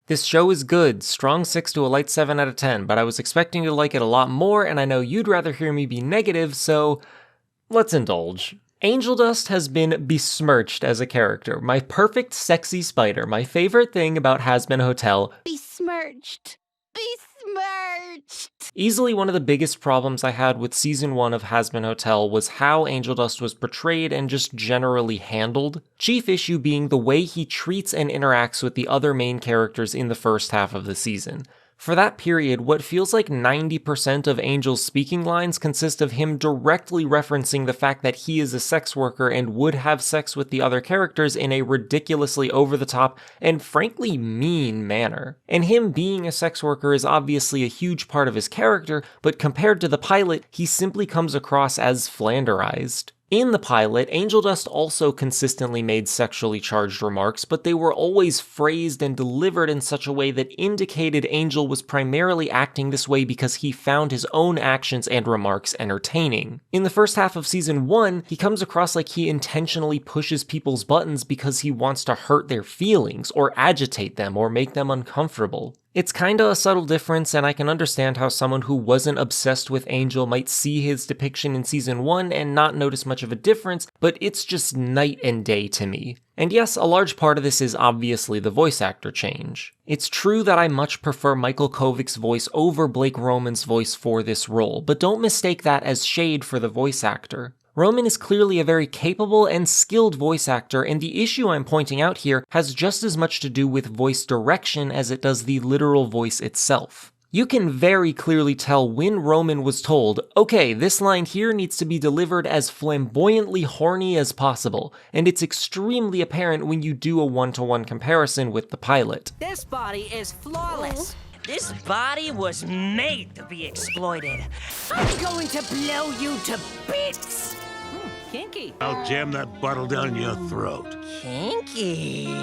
This show is good, strong 6 to a light 7 out of 10, but I was expecting to like it a lot more, and I know you'd rather hear me be negative, so let's indulge. Angel Dust has been besmirched as a character. My perfect sexy spider, my favorite thing about Hazbin Hotel. Besmirched. Besmirched. Easily one of the biggest problems I had with season 1 of Hazbin Hotel was how Angel Dust was portrayed and just generally handled. Chief issue being the way he treats and interacts with the other main characters in the first half of the season. For that period, what feels like 90% of Angel's speaking lines consist of him directly referencing the fact that he is a sex worker and would have sex with the other characters in a ridiculously over-the-top and frankly mean manner. And him being a sex worker is obviously a huge part of his character, but compared to the pilot, he simply comes across as flanderized. In the pilot, Angel Dust also consistently made sexually charged remarks, but they were always phrased and delivered in such a way that indicated Angel was primarily acting this way because he found his own actions and remarks entertaining. In the first half of season 1, he comes across like he intentionally pushes people's buttons because he wants to hurt their feelings, or agitate them, or make them uncomfortable. It's kinda a subtle difference, and I can understand how someone who wasn't obsessed with Angel might see his depiction in season 1 and not notice much of a difference, but it's just night and day to me. And yes, a large part of this is obviously the voice actor change. It's true that I much prefer Michael Kovic's voice over Blake Roman's voice for this role, but don't mistake that as shade for the voice actor. Roman is clearly a very capable and skilled voice actor, and the issue I'm pointing out here has just as much to do with voice direction as it does the literal voice itself. You can very clearly tell when Roman was told, okay, this line here needs to be delivered as flamboyantly horny as possible, and it's extremely apparent when you do a one-to-one comparison with the pilot. This body is flawless. This body was made to be exploited. I'm going to blow you to bits. Kinky. I'll jam that bottle down your throat. Kinky.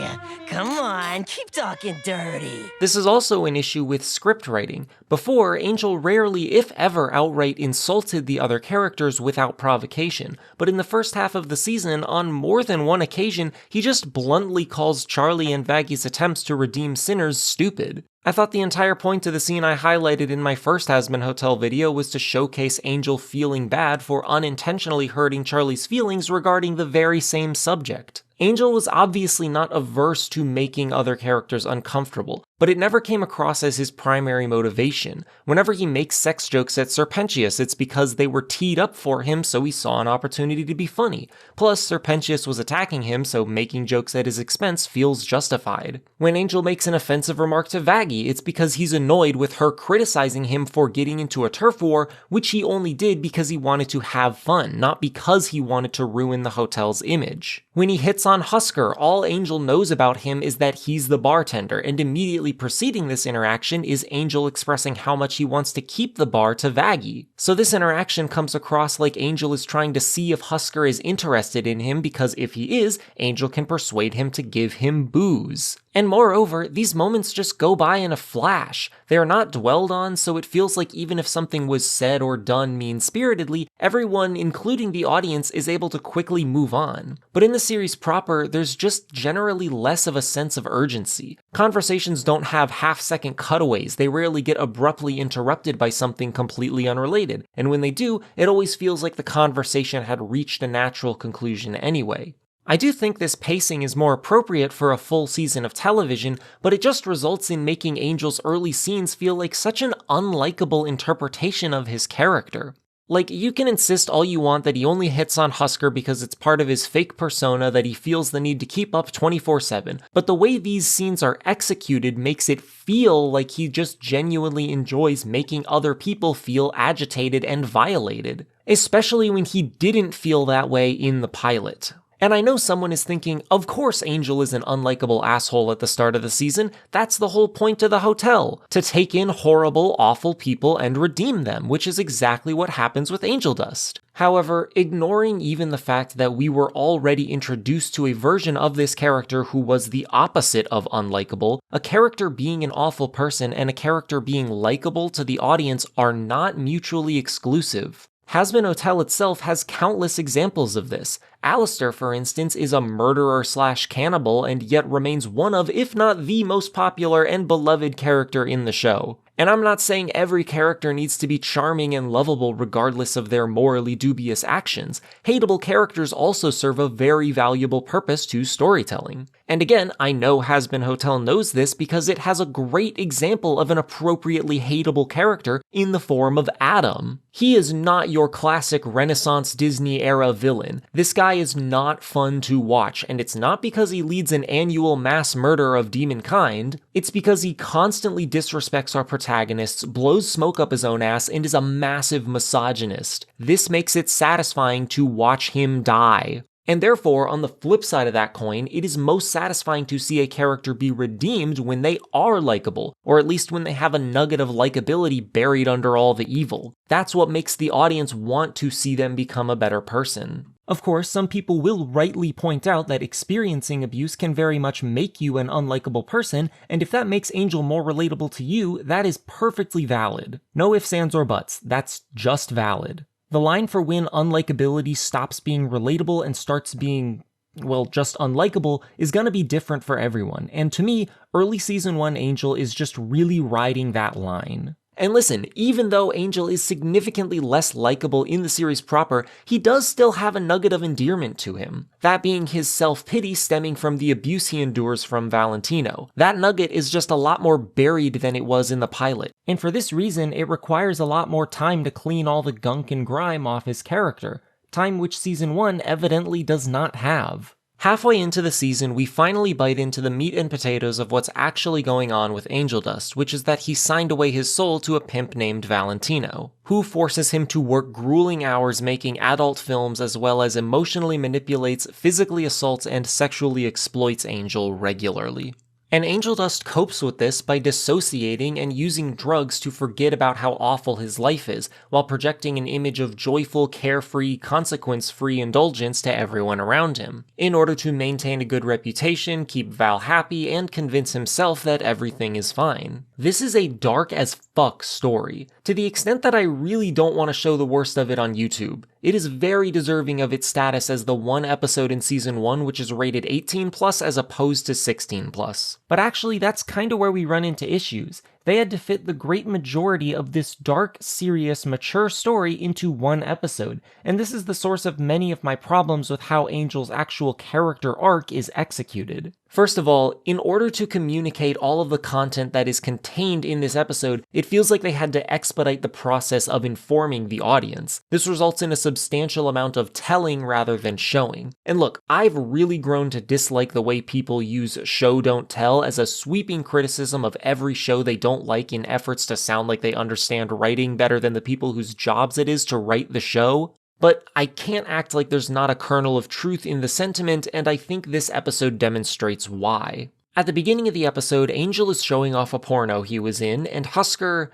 Come on, keep talking dirty. This is also an issue with script writing. Before, Angel rarely, if ever, outright insulted the other characters without provocation, but in the first half of the season, on more than one occasion, he just bluntly calls Charlie and Vaggy's attempts to redeem sinners stupid. I thought the entire point of the scene I highlighted in my first Hazbin Hotel video was to showcase Angel feeling bad for unintentionally hurting Charlie's feelings regarding the very same subject. Angel was obviously not averse to making other characters uncomfortable, but it never came across as his primary motivation. Whenever he makes sex jokes at Serpentius, it's because they were teed up for him, so he saw an opportunity to be funny. Plus, Serpentius was attacking him, so making jokes at his expense feels justified. When Angel makes an offensive remark to Vaggy, it's because he's annoyed with her criticizing him for getting into a turf war, which he only did because he wanted to have fun, not because he wanted to ruin the hotel's image. When he hits on Husker, all Angel knows about him is that he's the bartender, and immediately preceding this interaction is Angel expressing how much he wants to keep the bar to Vaggy. So this interaction comes across like Angel is trying to see if Husker is interested in him, because if he is, Angel can persuade him to give him booze. And moreover, these moments just go by in a flash. They are not dwelled on, so it feels like even if something was said or done mean-spiritedly, everyone, including the audience, is able to quickly move on. But in the series proper, there's just generally less of a sense of urgency. Conversations don't have half-second cutaways, they rarely get abruptly interrupted by something completely unrelated, and when they do, it always feels like the conversation had reached a natural conclusion anyway. I do think this pacing is more appropriate for a full season of television, but it just results in making Angel's early scenes feel like such an unlikable interpretation of his character. Like, you can insist all you want that he only hits on Husker because it's part of his fake persona that he feels the need to keep up 24/7, but the way these scenes are executed makes it feel like he just genuinely enjoys making other people feel agitated and violated, especially when he didn't feel that way in the pilot. And I know someone is thinking, of course Angel is an unlikable asshole at the start of the season, that's the whole point of the hotel, to take in horrible, awful people and redeem them, which is exactly what happens with Angel Dust. However, ignoring even the fact that we were already introduced to a version of this character who was the opposite of unlikable, a character being an awful person and a character being likable to the audience are not mutually exclusive. Hazbin Hotel itself has countless examples of this. Alistair, for instance, is a murderer/cannibal and yet remains one of, if not the most popular and beloved character in the show. And I'm not saying every character needs to be charming and lovable regardless of their morally dubious actions. Hateable characters also serve a very valuable purpose to storytelling. And again, I know Hazbin Hotel knows this because it has a great example of an appropriately hateable character in the form of Adam. He is not your classic Renaissance Disney-era villain. This guy is not fun to watch, and it's not because he leads an annual mass murder of demonkind, it's because he constantly disrespects our protagonists, blows smoke up his own ass, and is a massive misogynist. This makes it satisfying to watch him die. And therefore, on the flip side of that coin, it is most satisfying to see a character be redeemed when they are likable, or at least when they have a nugget of likability buried under all the evil. That's what makes the audience want to see them become a better person. Of course, some people will rightly point out that experiencing abuse can very much make you an unlikable person, and if that makes Angel more relatable to you, that is perfectly valid. No ifs, ands, or buts, that's just valid. The line for when unlikability stops being relatable and starts being, well, just unlikable is gonna be different for everyone, and to me, early Season 1 Angel is just really riding that line. And listen, even though Angel is significantly less likable in the series proper, he does still have a nugget of endearment to him. That being his self-pity stemming from the abuse he endures from Valentino. That nugget is just a lot more buried than it was in the pilot. And for this reason, it requires a lot more time to clean all the gunk and grime off his character. Time which Season 1 evidently does not have. Halfway into the season, we finally bite into the meat and potatoes of what's actually going on with Angel Dust, which is that he signed away his soul to a pimp named Valentino, who forces him to work grueling hours making adult films as well as emotionally manipulates, physically assaults, and sexually exploits Angel regularly. And Angel Dust copes with this by dissociating and using drugs to forget about how awful his life is, while projecting an image of joyful, carefree, consequence-free indulgence to everyone around him, in order to maintain a good reputation, keep Val happy, and convince himself that everything is fine. This is a dark as fuck story, to the extent that I really don't want to show the worst of it on YouTube. It is very deserving of its status as the one episode in Season 1 which is rated 18+ as opposed to 16+. But actually, that's kinda where we run into issues. They had to fit the great majority of this dark, serious, mature story into one episode, and this is the source of many of my problems with how Angel's actual character arc is executed. First of all, in order to communicate all of the content that is contained in this episode, it feels like they had to expedite the process of informing the audience. This results in a substantial amount of telling rather than showing. And look, I've really grown to dislike the way people use show don't tell as a sweeping criticism of every show they don't like in efforts to sound like they understand writing better than the people whose jobs it is to write the show. But I can't act like there's not a kernel of truth in the sentiment, and I think this episode demonstrates why. At the beginning of the episode, Angel is showing off a porno he was in, and Husker...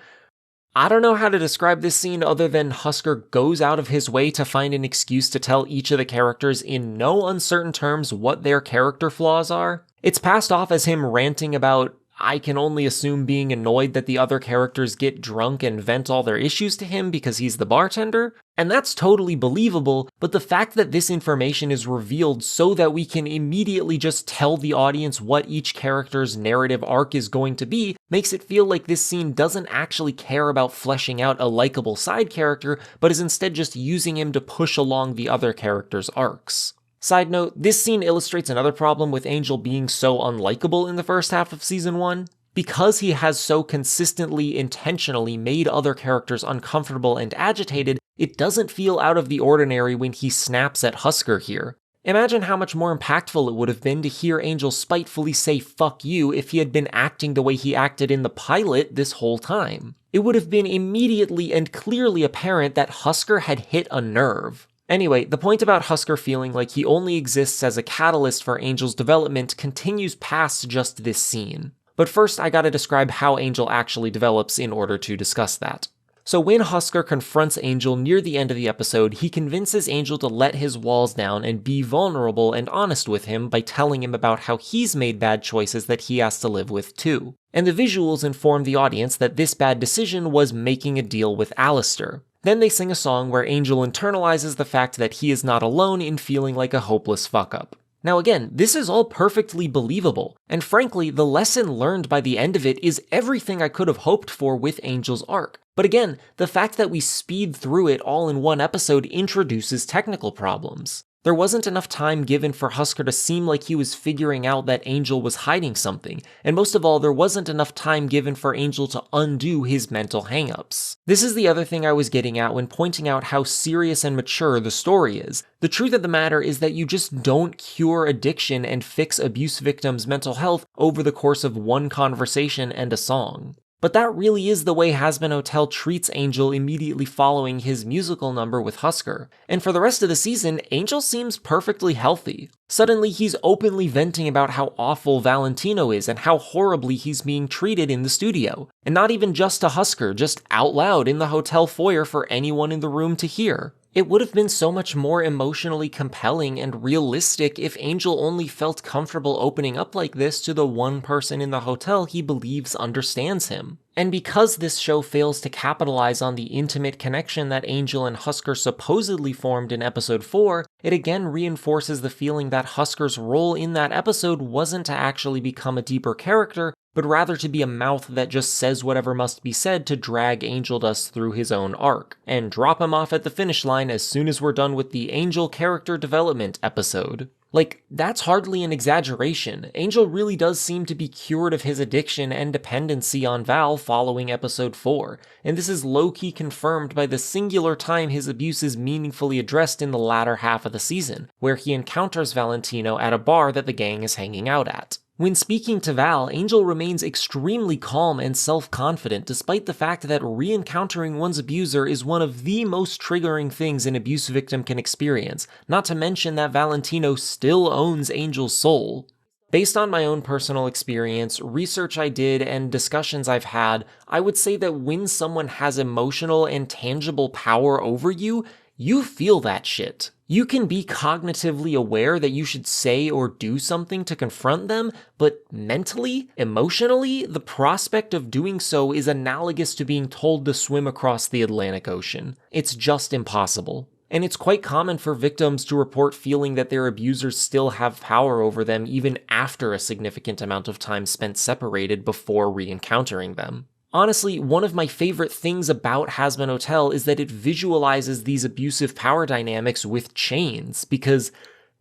I don't know how to describe this scene other than Husker goes out of his way to find an excuse to tell each of the characters in no uncertain terms what their character flaws are. It's passed off as him ranting about, I can only assume, being annoyed that the other characters get drunk and vent all their issues to him because he's the bartender, and that's totally believable, but the fact that this information is revealed so that we can immediately just tell the audience what each character's narrative arc is going to be makes it feel like this scene doesn't actually care about fleshing out a likable side character, but is instead just using him to push along the other characters' arcs. Side note, this scene illustrates another problem with Angel being so unlikable in the first half of Season 1. Because he has so consistently, intentionally made other characters uncomfortable and agitated, it doesn't feel out of the ordinary when he snaps at Husker here. Imagine how much more impactful it would have been to hear Angel spitefully say fuck you if he had been acting the way he acted in the pilot this whole time. It would have been immediately and clearly apparent that Husker had hit a nerve. Anyway, the point about Husker feeling like he only exists as a catalyst for Angel's development continues past just this scene. But first, I gotta describe how Angel actually develops in order to discuss that. So when Husker confronts Angel near the end of the episode, he convinces Angel to let his walls down and be vulnerable and honest with him by telling him about how he's made bad choices that he has to live with too. And the visuals inform the audience that this bad decision was making a deal with Alistair. Then they sing a song where Angel internalizes the fact that he is not alone in feeling like a hopeless fuck-up. Now again, this is all perfectly believable, and frankly, the lesson learned by the end of it is everything I could have hoped for with Angel's arc. But again, the fact that we speed through it all in one episode introduces technical problems. There wasn't enough time given for Husker to seem like he was figuring out that Angel was hiding something, and most of all, there wasn't enough time given for Angel to undo his mental hangups. This is the other thing I was getting at when pointing out how serious and mature the story is. The truth of the matter is that you just don't cure addiction and fix abuse victims' mental health over the course of one conversation and a song. But that really is the way Hazbin Hotel treats Angel immediately following his musical number with Husker. And for the rest of the season, Angel seems perfectly healthy. Suddenly, he's openly venting about how awful Valentino is and how horribly he's being treated in the studio. And not even just to Husker, just out loud in the hotel foyer for anyone in the room to hear. It would have been so much more emotionally compelling and realistic if Angel only felt comfortable opening up like this to the one person in the hotel he believes understands him. And because this show fails to capitalize on the intimate connection that Angel and Husker supposedly formed in episode 4, it again reinforces the feeling that Husker's role in that episode wasn't to actually become a deeper character, but rather to be a mouth that just says whatever must be said to drag Angel Dust through his own arc, and drop him off at the finish line as soon as we're done with the Angel character development episode. Like, that's hardly an exaggeration. Angel really does seem to be cured of his addiction and dependency on Val following episode 4, and this is low-key confirmed by the singular time his abuse is meaningfully addressed in the latter half of the season, where he encounters Valentino at a bar that the gang is hanging out at. When speaking to Val, Angel remains extremely calm and self-confident despite the fact that re-encountering one's abuser is one of the most triggering things an abuse victim can experience, not to mention that Valentino still owns Angel's soul. Based on my own personal experience, research I did, and discussions I've had, I would say that when someone has emotional and tangible power over you, you feel that shit. You can be cognitively aware that you should say or do something to confront them, but mentally, emotionally, the prospect of doing so is analogous to being told to swim across the Atlantic Ocean. It's just impossible. And it's quite common for victims to report feeling that their abusers still have power over them even after a significant amount of time spent separated before re-encountering them. Honestly, one of my favorite things about Hazbin Hotel is that it visualizes these abusive power dynamics with chains, because,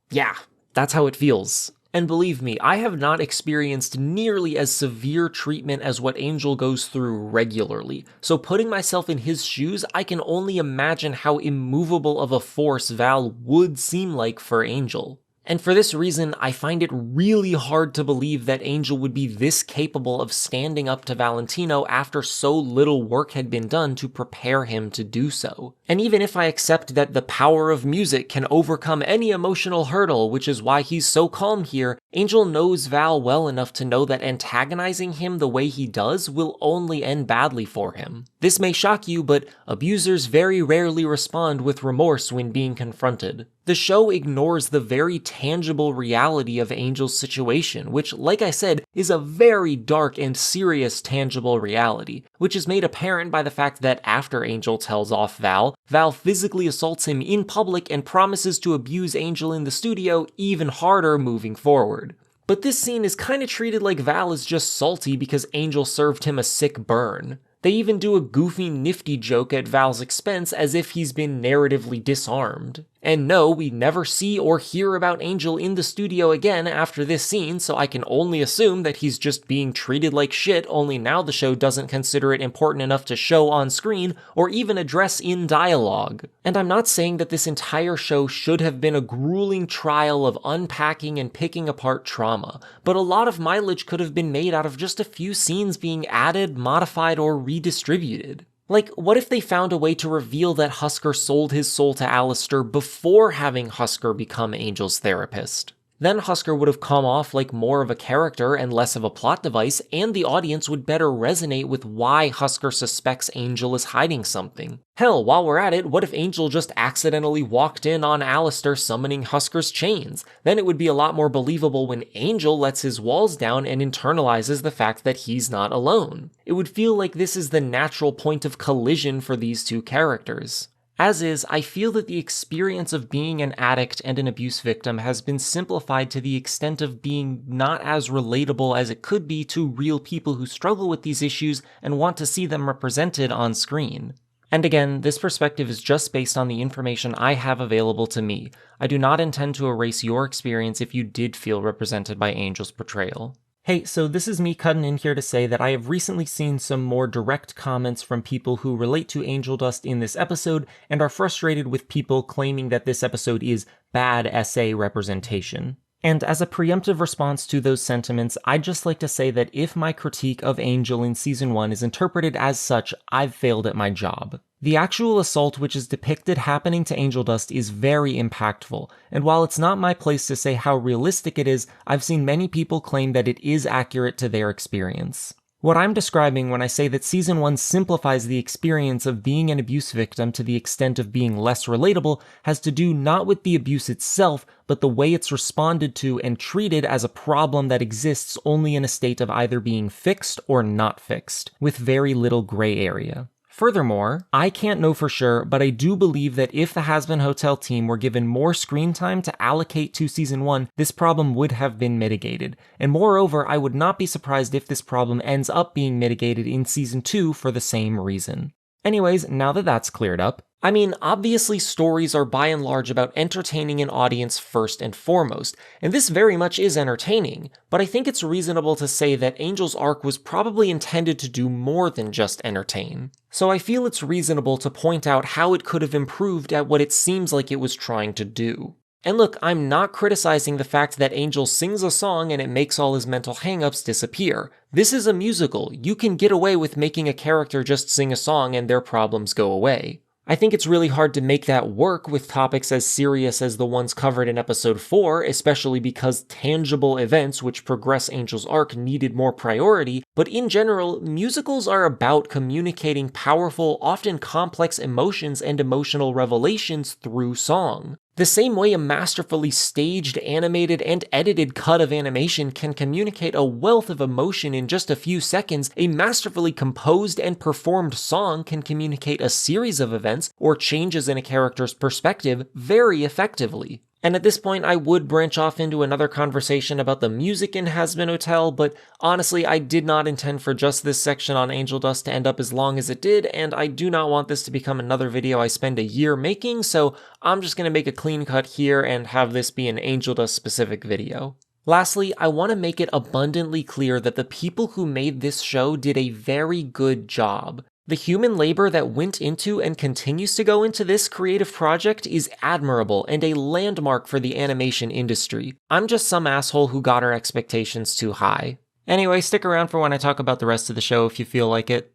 yeah, that's how it feels. And believe me, I have not experienced nearly as severe treatment as what Angel goes through regularly, so putting myself in his shoes, I can only imagine how immovable of a force Val would seem like for Angel. And for this reason, I find it really hard to believe that Angel would be this capable of standing up to Valentino after so little work had been done to prepare him to do so. And even if I accept that the power of music can overcome any emotional hurdle, which is why he's so calm here, Angel knows Val well enough to know that antagonizing him the way he does will only end badly for him. This may shock you, but abusers very rarely respond with remorse when being confronted. The show ignores the very tangible reality of Angel's situation, which, like I said, is a very dark and serious tangible reality, which is made apparent by the fact that after Angel tells off Val, Val physically assaults him in public and promises to abuse Angel in the studio even harder moving forward. But this scene is kinda treated like Val is just salty because Angel served him a sick burn. They even do a goofy, nifty joke at Val's expense as if he's been narratively disarmed. And no, we never see or hear about Angel in the studio again after this scene, so I can only assume that he's just being treated like shit, only now the show doesn't consider it important enough to show on screen or even address in dialogue. And I'm not saying that this entire show should have been a grueling trial of unpacking and picking apart trauma, but a lot of mileage could have been made out of just a few scenes being added, modified, or redistributed. Like, what if they found a way to reveal that Husker sold his soul to Alistair before having Husker become Angel's therapist? Then Husker would have come off like more of a character and less of a plot device, and the audience would better resonate with why Husker suspects Angel is hiding something. Hell, while we're at it, what if Angel just accidentally walked in on Alistair summoning Husker's chains? Then it would be a lot more believable when Angel lets his walls down and internalizes the fact that he's not alone. It would feel like this is the natural point of collision for these two characters. As is, I feel that the experience of being an addict and an abuse victim has been simplified to the extent of being not as relatable as it could be to real people who struggle with these issues and want to see them represented on screen. And again, this perspective is just based on the information I have available to me. I do not intend to erase your experience if you did feel represented by Angel's portrayal. Hey, so this is me cutting in here to say that I have recently seen some more direct comments from people who relate to Angel Dust in this episode and are frustrated with people claiming that this episode is bad SA representation. And as a preemptive response to those sentiments, I'd just like to say that if my critique of Angel in Season 1 is interpreted as such, I've failed at my job. The actual assault which is depicted happening to Angel Dust is very impactful, and while it's not my place to say how realistic it is, I've seen many people claim that it is accurate to their experience. What I'm describing when I say that Season 1 simplifies the experience of being an abuse victim to the extent of being less relatable has to do not with the abuse itself, but the way it's responded to and treated as a problem that exists only in a state of either being fixed or not fixed, with very little gray area. Furthermore, I can't know for sure, but I do believe that if the Hazbin Hotel team were given more screen time to allocate to Season 1, this problem would have been mitigated. And moreover, I would not be surprised if this problem ends up being mitigated in Season 2 for the same reason. Anyways, now that that's cleared up, I mean, obviously stories are by and large about entertaining an audience first and foremost, and this very much is entertaining, but I think it's reasonable to say that Angel's arc was probably intended to do more than just entertain. So I feel it's reasonable to point out how it could have improved at what it seems like it was trying to do. And look, I'm not criticizing the fact that Angel sings a song and it makes all his mental hangups disappear. This is a musical. You can get away with making a character just sing a song and their problems go away. I think it's really hard to make that work with topics as serious as the ones covered in episode 4, especially because tangible events which progress Angel's arc needed more priority, but in general, musicals are about communicating powerful, often complex emotions and emotional revelations through song. The same way a masterfully staged, animated, and edited cut of animation can communicate a wealth of emotion in just a few seconds, a masterfully composed and performed song can communicate a series of events or changes in a character's perspective very effectively. And at this point, I would branch off into another conversation about the music in Hazbin Hotel, but honestly, I did not intend for just this section on Angel Dust to end up as long as it did, and I do not want this to become another video I spend a year making, so I'm just going to make a clean cut here and have this be an Angel Dust specific video. Lastly, I want to make it abundantly clear that the people who made this show did a very good job. The human labor that went into and continues to go into this creative project is admirable and a landmark for the animation industry. I'm just some asshole who got our expectations too high. Anyway, stick around for when I talk about the rest of the show if you feel like it.